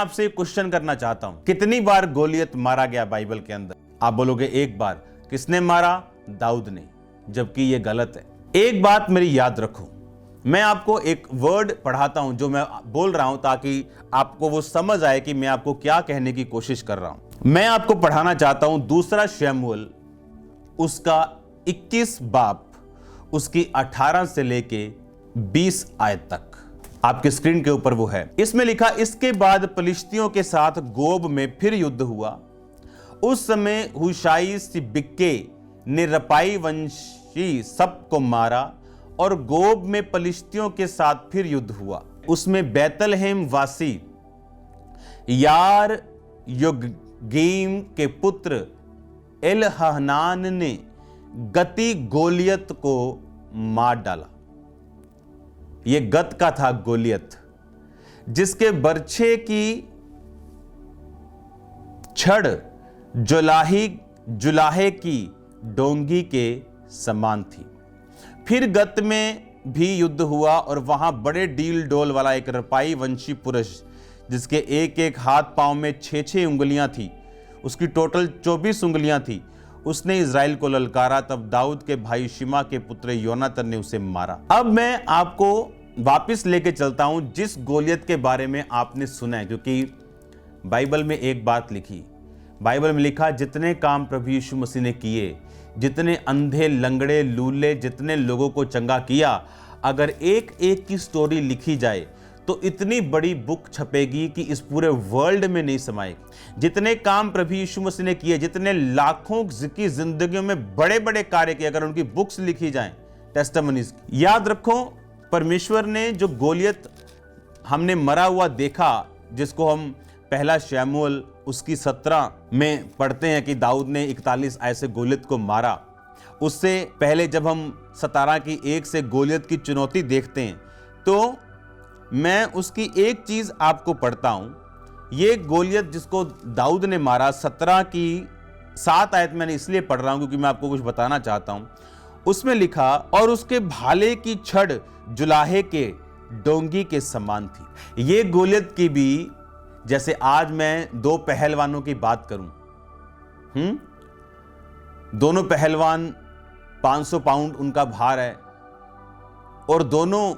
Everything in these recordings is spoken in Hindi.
आपसे क्वेश्चन करना चाहता हूं, कितनी बार गोलियत मारा गया बाइबल के अंदर? आप बोलोगे एक बार। किसने मारा? दाऊद ने, जबकि यह गलत है। एक बात मेरी याद रखो, मैं आपको एक वर्ड पढ़ाता हूं जो मैं बोल रहा हूं ताकि आपको वो समझ आए कि मैं आपको क्या कहने की कोशिश कर रहा हूं। मैं आपको पढ़ाना चाहता हूं दूसरा शमूएल उसका 21 बाब उसकी 18 से लेके 20 आयत तक। आपके स्क्रीन के ऊपर वो है। इसमें लिखा, इसके बाद फलिश्तियों के साथ गोब में फिर युद्ध हुआ। उस समय हुशाई सिबक्के ने रपाई वंशी सबको मारा और गोब में फलिश्तियों के साथ फिर युद्ध हुआ। उसमें बैतलहम वासी यार योगीम के पुत्र एलहनान ने गती गोलियत को मार डाला। यह गत का था गोलियत, जिसके बर्छे की छड़ जुलाहे की डोंगी के समान थी। फिर गत में भी युद्ध हुआ और वहां बड़े डील डोल वाला एक रपाई वंशी पुरुष, जिसके एक एक हाथ पांव में 6-6 उंगलियां थी, उसकी टोटल 24 उंगलियां थी, उसने इज़राइल को ललकारा। तब दाऊद के भाई शिमा के पुत्र योनातन ने उसे मारा। अब मैं आपको वापस लेके चलता हूं जिस गोलियत के बारे में आपने सुना है, क्योंकि बाइबल में एक बात लिखी, बाइबल में लिखा, जितने काम प्रभु यीशु मसीह ने किए, जितने अंधे लंगड़े लूले जितने लोगों को चंगा किया, अगर एक एक की स्टोरी लिखी जाए तो इतनी बड़ी बुक छपेगी कि इस पूरे वर्ल्ड में नहीं समाएगी। जितने काम प्रभु यीशु मसीह ने किए, जितने लाखों की जिंदगियों में बड़े बड़े कार्य किए, अगर उनकी बुक्स लिखी जाएं, टेस्टिमनीज। याद रखो, परमेश्वर ने जो गोलियत हमने मरा हुआ देखा, जिसको हम पहला शमूएल उसकी 17 में पढ़ते हैं कि दाऊद ने 41 ऐसे गोलियत को मारा। उससे पहले जब हम 17 की 1 से गोलियत की चुनौती देखते हैं, तो मैं उसकी एक चीज आपको पढ़ता हूं। ये गोलियत जिसको दाऊद ने मारा, 17 की 7 आयत मैंने इसलिए पढ़ रहा हूं क्योंकि मैं आपको कुछ बताना चाहता हूं। उसमें लिखा, और उसके भाले की छड़ जुलाहे के डोंगी के समान थी। ये गोलियत की भी, जैसे आज मैं 2 पहलवानों की बात करूं, दोनों पहलवान 500 पाउंड उनका भार है, और दोनों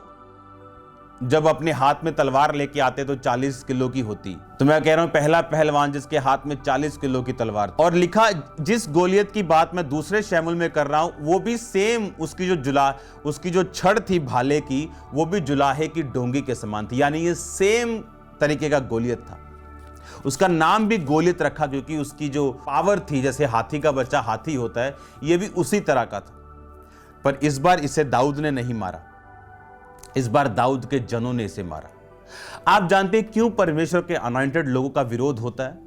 जब अपने हाथ में तलवार लेके आते तो 40 किलो की होती। तो मैं कह रहा हूं पहला पहलवान जिसके हाथ में 40 किलो की तलवार। और लिखा, जिस गोलियत की बात मैं दूसरे शमूएल में कर रहा हूं, वो भी सेम, उसकी जो छड़ थी भाले की, वो भी जुलाहे की डोंगी के समान थी। यानी ये सेम तरीके का गोलियत था। उसका नाम भी गोलियत रखा क्योंकि उसकी जो पावर थी, जैसे हाथी का बच्चा हाथी होता है, ये भी उसी तरह का था। पर इस बार इसे दाऊद ने नहीं मारा, इस बार दाऊद के जनों ने इसे मारा। आप जानते हैं क्यों परमेश्वर के अनॉइंटेड लोगों का विरोध होता है?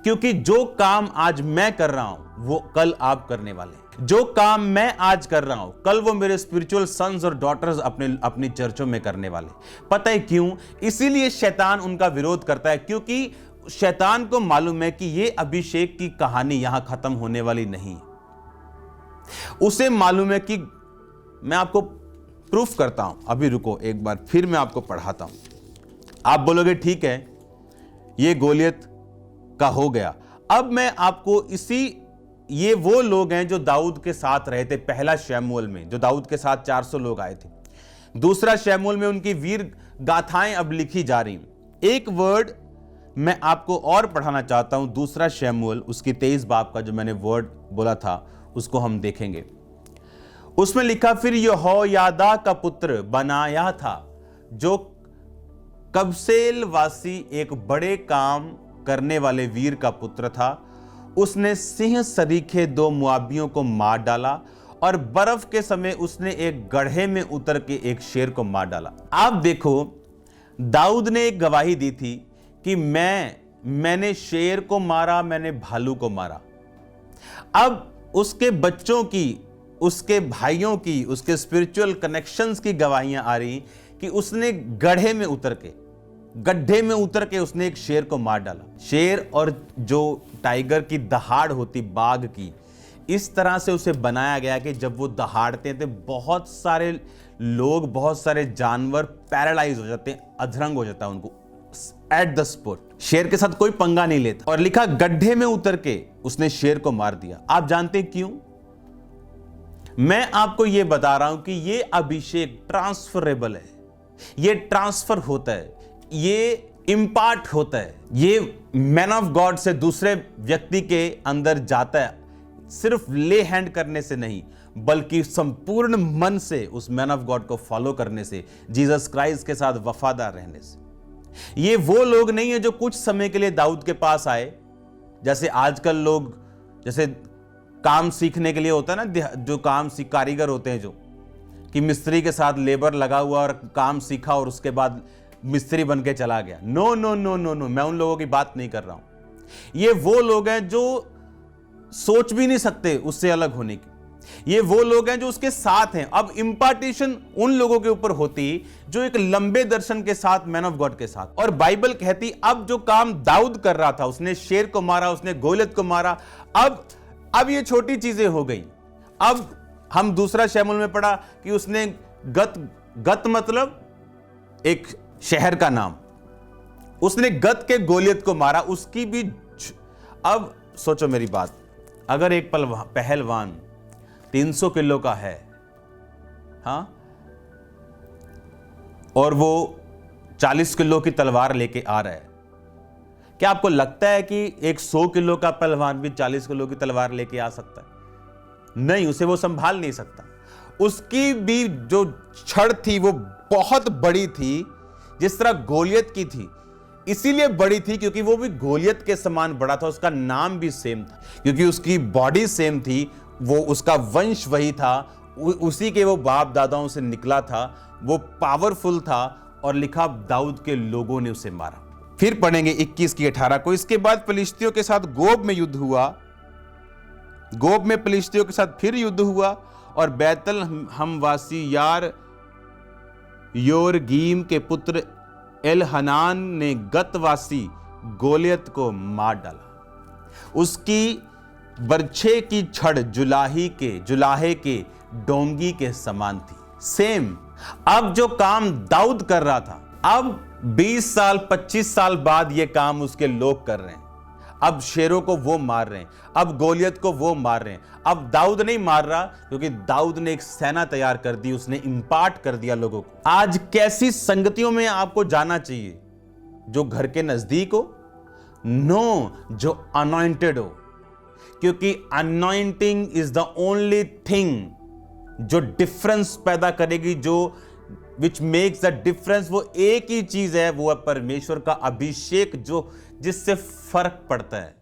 क्योंकि जो काम आज मैं कर रहा हूं वो कल आप करने वाले हैं। जो काम मैं आज कर रहा हूं, कल वो मेरे स्पिरिचुअल सन्स और डॉटर्स अपनी चर्चों में करने वाले। पता है क्यों? इसीलिए शैतान उनका विरोध करता है, क्योंकि शैतान को मालूम है कि ये अभिषेक की कहानी यहां खत्म होने वाली नहीं। उसे मालूम है कि मैं आपको प्रूफ करता हूं, अभी रुको एक बार, फिर मैं आपको पढ़ाता हूं। आप बोलोगे ठीक है, ये गोलियत का हो गया। अब मैं आपको ये वो लोग हैं जो दाऊद के साथ रहे थे पहला शमूएल में, जो दाऊद के साथ 400 लोग आए थे। दूसरा शमूएल में उनकी वीर गाथाएं अब लिखी जा रही। एक वर्ड मैं आपको और पढ़ाना चाहता हूं, दूसरा शमूएल उसकी 23 बाब का जो मैंने वर्ड बोला था उसको हम देखेंगे। उसमें लिखा, फिर यहोयादा का पुत्र बनाया था, जो कबसेल वासी एक बड़े काम करने वाले वीर का पुत्र था। उसने सिंह सरीखे 2 मुआबियों को मार डाला, और बर्फ के समय उसने एक गड्ढे में उतर के एक शेर को मार डाला। आप देखो, दाऊद ने एक गवाही दी थी कि मैंने शेर को मारा, मैंने भालू को मारा। अब उसके बच्चों की, उसके भाइयों की, उसके स्पिरिचुअल कनेक्शंस की गवाहियां आ रही कि उसने गड्ढे में उतर के उसने एक शेर को मार डाला। शेर और जो टाइगर की दहाड़ होती, बाघ की, इस तरह से उसे बनाया गया कि जब वो दहाड़ते थे बहुत सारे लोग, बहुत सारे जानवर पैरालाइज हो जाते हैं, अधरंग हो जाता है उनको एट द स्पॉट। शेर के साथ कोई पंगा नहीं लेता। और लिखा गड्ढे में उतर के उसने शेर को मार दिया। आप जानते हैं क्यों? मैं आपको यह बता रहा हूं कि यह अभिषेक ट्रांसफरेबल है, यह ट्रांसफर होता है, यह इंपार्ट होता है, ये मैन ऑफ गॉड से दूसरे व्यक्ति के अंदर जाता है, सिर्फ ले हैंड करने से नहीं बल्कि संपूर्ण मन से उस मैन ऑफ गॉड को फॉलो करने से, जीसस क्राइस्ट के साथ वफादार रहने से। ये वो लोग नहीं है जो कुछ समय के लिए दाऊद के पास आए, जैसे आजकल लोग जैसे काम सीखने के लिए होता है ना, जो कारीगर होते हैं, जो कि मिस्त्री के साथ लेबर लगा हुआ और काम सीखा और उसके बाद मिस्त्री बन के चला गया। No no no no no, मैं उन लोगों की बात नहीं कर रहा हूं। ये वो लोग हैं जो सोच भी नहीं सकते उससे अलग होने की। ये वो लोग हैं जो उसके साथ हैं। अब इंपार्टेशन उन लोगों के ऊपर होती जो एक लंबे दर्शन के साथ, मैन ऑफ गॉड के साथ। और बाइबल कहती अब जो काम दाऊद कर रहा था, उसने शेर को मारा, उसने गोलियत को मारा, अब ये छोटी चीजें हो गई। अब हम दूसरा शमूएल में पढ़ा कि उसने गत मतलब एक शहर का नाम, उसने गत के गोलियत को मारा, उसकी भी। अब सोचो मेरी बात, अगर एक पहलवान 300 किलो का है, हाँ, और वो 40 किलो की तलवार लेके आ रहा है, क्या आपको लगता है कि एक 100 किलो का पहलवान भी 40 किलो की तलवार लेके आ सकता है? नहीं, उसे वो संभाल नहीं सकता। उसकी भी जो छड़ थी वो बहुत बड़ी थी, जिस तरह गोलियत की थी। इसीलिए बड़ी थी क्योंकि वो भी गोलियत के समान बड़ा था, उसका नाम भी सेम था, क्योंकि उसकी बॉडी सेम थी, वो उसका वंश वही था, उसी के वो बाप दादाओं से निकला था, वो पावरफुल था। और लिखा दाऊद के लोगों ने उसे मारा। फिर पढ़ेंगे 21 की 18 को। इसके बाद फिलिस्तियों के साथ गोब में युद्ध हुआ, गोब में फिलिस्तियों के साथ फिर युद्ध हुआ, और बैतल हमवासी यार योरगीम के पुत्र एलहनान ने गतवासी गोलियत को मार डाला। उसकी बरछे की छड़ जुलाहे के डोंगी के समान थी। सेम। अब जो काम दाऊद कर रहा था, अब 20 साल 25 साल बाद ये काम उसके लोग कर रहे हैं। अब शेरों को वो मार रहे हैं, अब गोलियत को वो मार रहे हैं। अब दाऊद नहीं मार रहा, क्योंकि दाऊद ने एक सेना तैयार कर दी, उसने इंपार्ट कर दिया लोगों को। आज कैसी संगतियों में आपको जाना चाहिए? जो घर के नजदीक हो? नो, जो अनॉइंटेड हो, क्योंकि anointing is the only thing जो डिफरेंस पैदा करेगी, जो विच मेक्स द डिफरेंस। वो एक ही चीज है, वो है परमेश्वर का अभिषेक, जो जिससे फर्क पड़ता है।